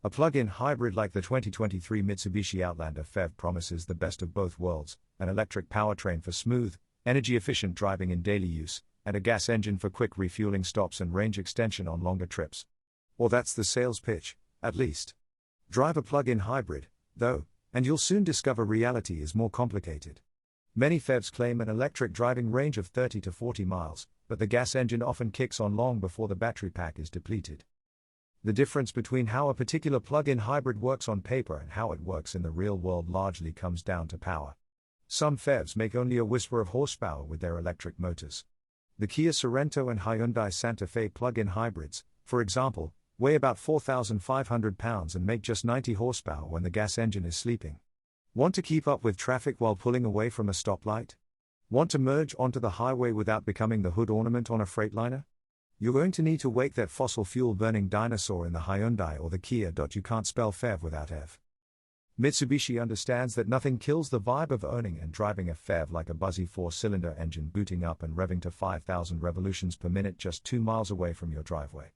A plug-in hybrid like the 2023 Mitsubishi Outlander PHEV promises the best of both worlds, an electric powertrain for smooth, energy-efficient driving in daily use, and a gas engine for quick refueling stops and range extension on longer trips. Or that's the sales pitch, at least. Drive a plug-in hybrid, though, and you'll soon discover reality is more complicated. Many PHEVs claim an electric driving range of 30 to 40 miles, but the gas engine often kicks on long before the battery pack is depleted. The difference between how a particular plug-in hybrid works on paper and how it works in the real world largely comes down to power. Some PHEVs make only a whisper of horsepower with their electric motors. The Kia Sorento and Hyundai Santa Fe plug-in hybrids, for example, weigh about 4,500 pounds and make just 90 horsepower when the gas engine is sleeping. Want to keep up with traffic while pulling away from a stoplight? Want to merge onto the highway without becoming the hood ornament on a Freightliner? You're going to need to wake that fossil fuel-burning dinosaur in the Hyundai or the Kia. You can't spell PHEV without EV. Mitsubishi understands that nothing kills the vibe of owning and driving a PHEV like a buzzy 4-cylinder engine booting up and revving to 5,000 revolutions per minute just 2 miles away from your driveway.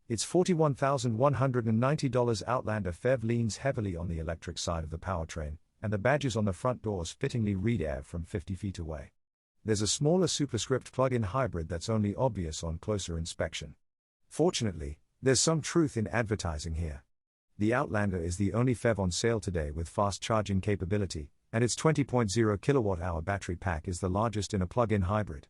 Its $41,190 Outlander PHEV leans heavily on the electric side of the powertrain, and the badges on the front doors fittingly read EV from 50 feet away. There's a smaller superscript plug-in hybrid that's only obvious on closer inspection. Fortunately, there's some truth in advertising here. The Outlander is the only PHEV on sale today with fast charging capability, and its 20.0 kWh battery pack is the largest in a plug-in hybrid.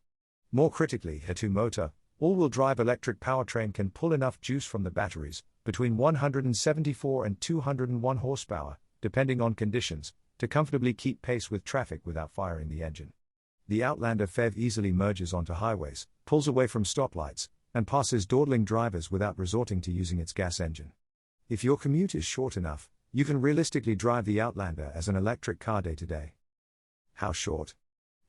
More critically, a two-motor, all-wheel drive electric powertrain can pull enough juice from the batteries, between 174 and 201 horsepower, depending on conditions, to comfortably keep pace with traffic without firing the engine. The Outlander PHEV easily merges onto highways, pulls away from stoplights, and passes dawdling drivers without resorting to using its gas engine. If your commute is short enough, you can realistically drive the Outlander as an electric car day to day. How short?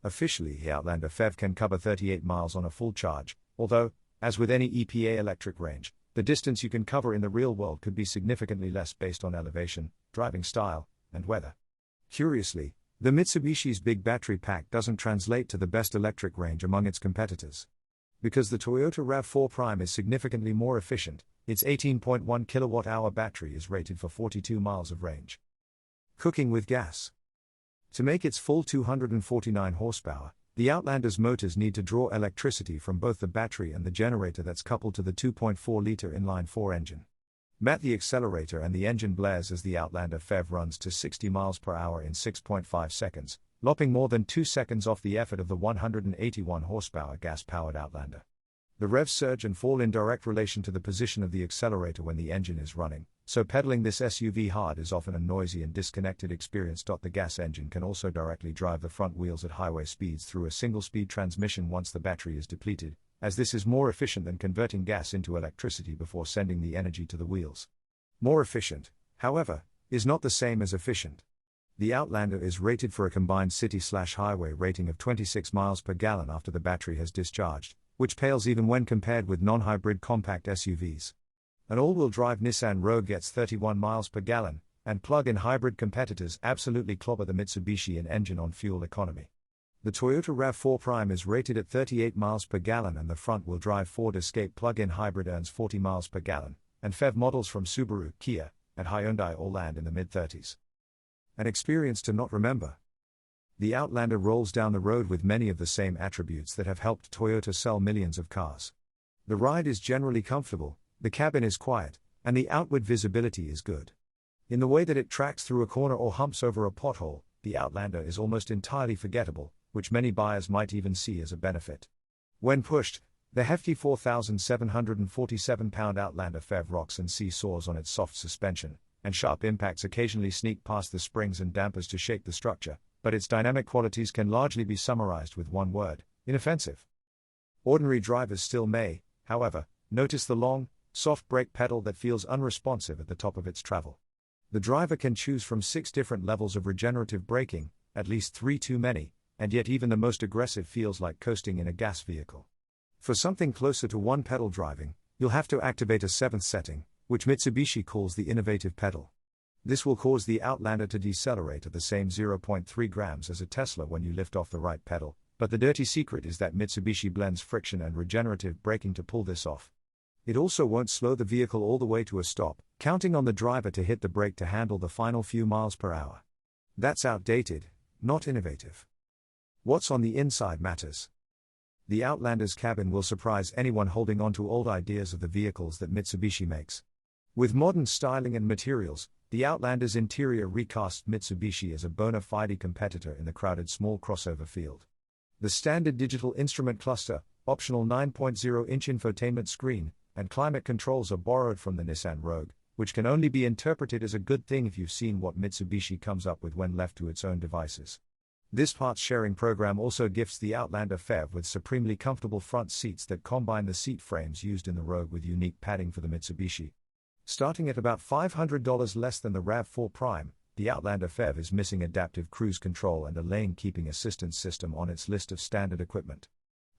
Officially, the Outlander PHEV can cover 38 miles on a full charge, although, as with any EPA electric range, the distance you can cover in the real world could be significantly less based on elevation, driving style, and weather. Curiously, the Mitsubishi's big battery pack doesn't translate to the best electric range among its competitors. Because the Toyota RAV4 Prime is significantly more efficient, its 18.1 kWh battery is rated for 42 miles of range. Cooking with gas. To make its full 249 horsepower, the Outlander's motors need to draw electricity from both the battery and the generator that's coupled to the 2.4-liter inline-4 engine. Mat the accelerator and the engine blares as the Outlander PHEV runs to 60 miles per hour in 6.5 seconds, lopping more than 2 seconds off the effort of the 181 horsepower gas-powered Outlander. The revs surge and fall in direct relation to the position of the accelerator when the engine is running, so pedaling this SUV hard is often a noisy and disconnected experience. The gas engine can also directly drive the front wheels at highway speeds through a single-speed transmission once the battery is depleted, as this is more efficient than converting gas into electricity before sending the energy to the wheels. More efficient, however, is not the same as efficient. The Outlander is rated for a combined city/highway rating of 26 miles per gallon after the battery has discharged, which pales even when compared with non-hybrid compact SUVs. An all-wheel drive Nissan Rogue gets 31 miles per gallon, and plug-in hybrid competitors absolutely clobber the Mitsubishi in engine on fuel economy. The Toyota RAV4 Prime is rated at 38 miles per gallon and the front-wheel drive Ford Escape plug-in hybrid earns 40 miles per gallon, and PHEV models from Subaru, Kia, and Hyundai all land in the mid-30s. An experience to not remember. The Outlander rolls down the road with many of the same attributes that have helped Toyota sell millions of cars. The ride is generally comfortable, the cabin is quiet, and the outward visibility is good. In the way that it tracks through a corner or humps over a pothole, the Outlander is almost entirely forgettable, which many buyers might even see as a benefit. When pushed, the hefty 4,747-pound Outlander PHEV rocks and seesaws on its soft suspension, and sharp impacts occasionally sneak past the springs and dampers to shake the structure, but its dynamic qualities can largely be summarized with one word: inoffensive. Ordinary drivers still may, however, notice the long, soft brake pedal that feels unresponsive at the top of its travel. The driver can choose from 6 different levels of regenerative braking, at least 3 too many, and yet even the most aggressive feels like coasting in a gas vehicle. For something closer to one-pedal driving, you'll have to activate a 7th setting, which Mitsubishi calls the innovative pedal. This will cause the Outlander to decelerate at the same 0.3 grams as a Tesla when you lift off the right pedal, but the dirty secret is that Mitsubishi blends friction and regenerative braking to pull this off. It also won't slow the vehicle all the way to a stop, counting on the driver to hit the brake to handle the final few miles per hour. That's outdated, not innovative. What's on the inside matters. The Outlander's cabin will surprise anyone holding on to old ideas of the vehicles that Mitsubishi makes. With modern styling and materials, the Outlander's interior recasts Mitsubishi as a bona fide competitor in the crowded small crossover field. The standard digital instrument cluster, optional 9.0-inch infotainment screen, and climate controls are borrowed from the Nissan Rogue, which can only be interpreted as a good thing if you've seen what Mitsubishi comes up with when left to its own devices. This parts sharing program also gifts the Outlander PHEV with supremely comfortable front seats that combine the seat frames used in the Rogue with unique padding for the Mitsubishi. Starting at about $500 less than the RAV4 Prime, the Outlander PHEV is missing adaptive cruise control and a lane keeping assistance system on its list of standard equipment.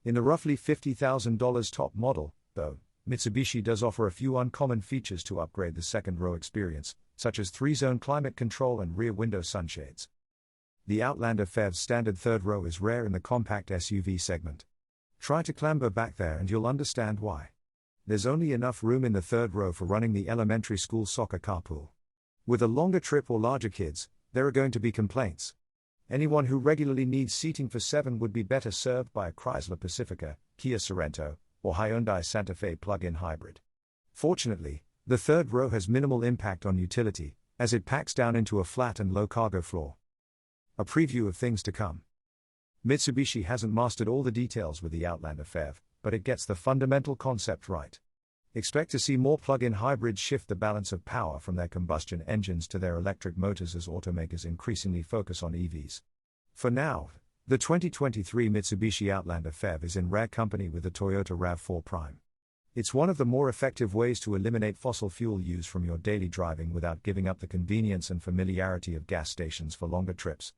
In the roughly $50,000 top model, though, Mitsubishi does offer a few uncommon features to upgrade the second row experience, such as 3-zone climate control and rear window sunshades. The Outlander PHEV's standard third row is rare in the compact SUV segment. Try to clamber back there and you'll understand why. There's only enough room in the third row for running the elementary school soccer carpool. With a longer trip or larger kids, there are going to be complaints. Anyone who regularly needs seating for 7 would be better served by a Chrysler Pacifica, Kia Sorento, or Hyundai Santa Fe plug-in hybrid. Fortunately, the third row has minimal impact on utility, as it packs down into a flat and low cargo floor. A preview of things to come. Mitsubishi hasn't mastered all the details with the Outlander PHEV, but it gets the fundamental concept right. Expect to see more plug-in hybrids shift the balance of power from their combustion engines to their electric motors as automakers increasingly focus on EVs. For now, the 2023 Mitsubishi Outlander PHEV is in rare company with the Toyota RAV4 Prime. It's one of the more effective ways to eliminate fossil fuel use from your daily driving without giving up the convenience and familiarity of gas stations for longer trips.